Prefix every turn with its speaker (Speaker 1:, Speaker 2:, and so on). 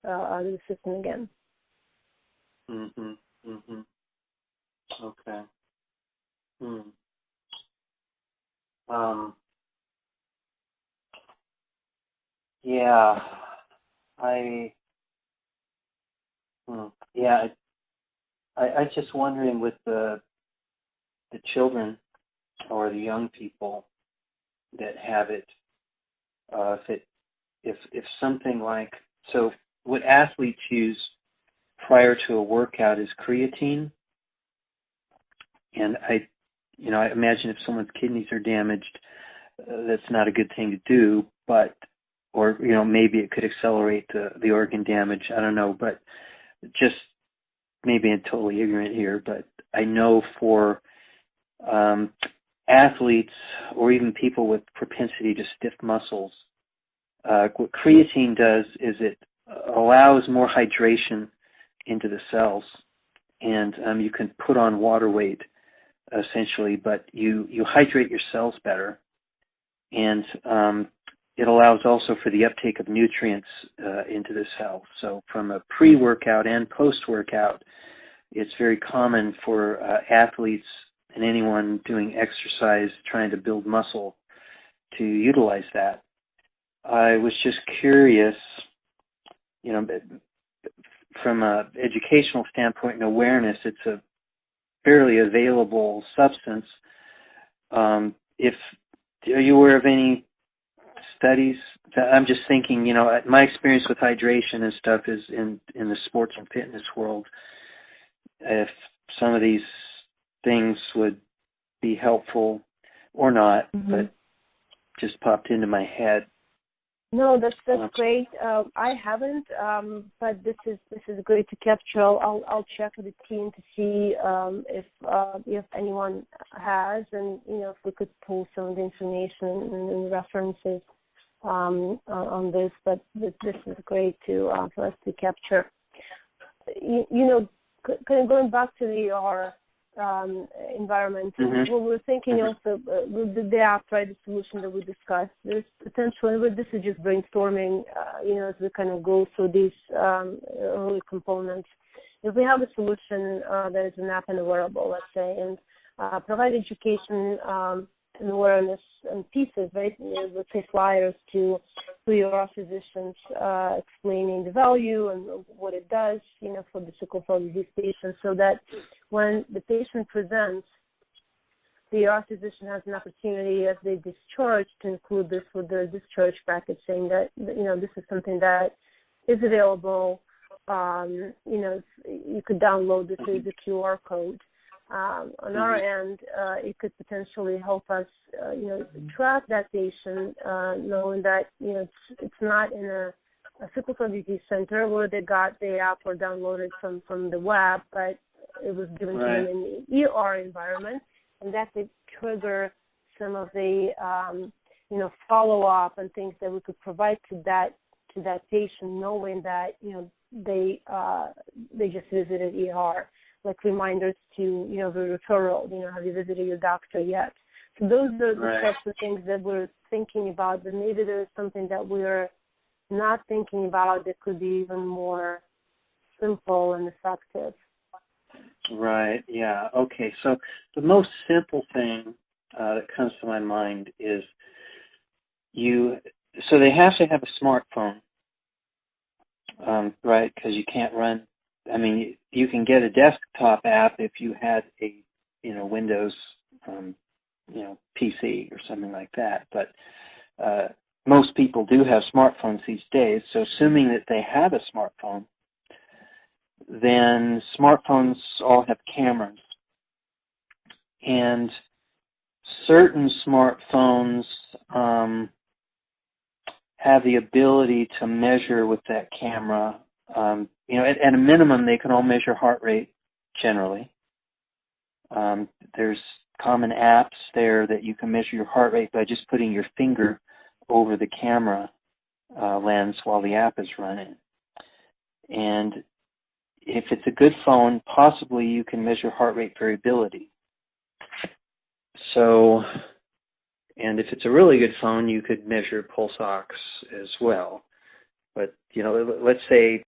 Speaker 1: out of the system again.
Speaker 2: Mhm. Mhm. Okay. Hmm. Yeah. I. Yeah. I just wondering with the children or the young people that have it, if something like, so what athletes use prior to a workout is creatine, and I imagine if someone's kidneys are damaged, that's not a good thing to do, but or maybe it could accelerate the organ damage. I don't know, but just maybe I'm totally ignorant here, but I know for athletes or even people with propensity to stiff muscles, what creatine does is it allows more hydration into the cells, and you can put on water weight essentially, but you hydrate your cells better, and it allows also for the uptake of nutrients into the cell. So from a pre-workout and post-workout, it's very common for athletes and anyone doing exercise trying to build muscle to utilize that. I was just curious, from an educational standpoint and awareness, it's a fairly available substance. If are you aware of any studies? I'm just thinking, my experience with hydration and stuff is in the sports and fitness world. If some of these things would be helpful or not, but just popped into my head.
Speaker 1: No, that's great. I haven't, but this is great to capture. I'll check with the team to see if anyone has, and if we could pull some of the information and references on this. But this is great for us to capture. Kind of going back to the ER environment, what we're thinking also with the app, right, the solution that we discussed, there's potential, and this is just brainstorming, as we kind of go through these early components. If we have a solution that is an app and a wearable, let's say, and provide education and awareness and pieces, right, let's say flyers to your physicians explaining the value and what it does, for the sickle cell disease patients, so that when the patient presents, the ER physician has an opportunity as they discharge to include this with their discharge package, saying that, this is something that is available. You could download this as a QR code. On our end, it could potentially help us, track that patient, knowing that, it's not in a sickle cell disease center where they got the app or downloaded from the web, but it was given to them in the ER environment, and that could trigger some of the, follow-up and things that we could provide to that patient, knowing that, they just visited ER. Like reminders to, the referral, have you visited your doctor yet? So those are the types of things that we're thinking about, but maybe there's something that we're not thinking about that could be even more simple and effective.
Speaker 2: Right, yeah. Okay, so the most simple thing that comes to my mind is so they have to have a smartphone, right, because you can't run. I mean, you can get a desktop app if you had a, Windows, PC or something like that. But most people do have smartphones these days. So assuming that they have a smartphone, then smartphones all have cameras. And certain smartphones have the ability to measure with that camera. At a minimum, they can all measure heart rate generally. There's common apps there that you can measure your heart rate by just putting your finger over the camera lens while the app is running. And if it's a good phone, possibly you can measure heart rate variability. So, and if it's a really good phone, you could measure pulse ox as well. But, let's say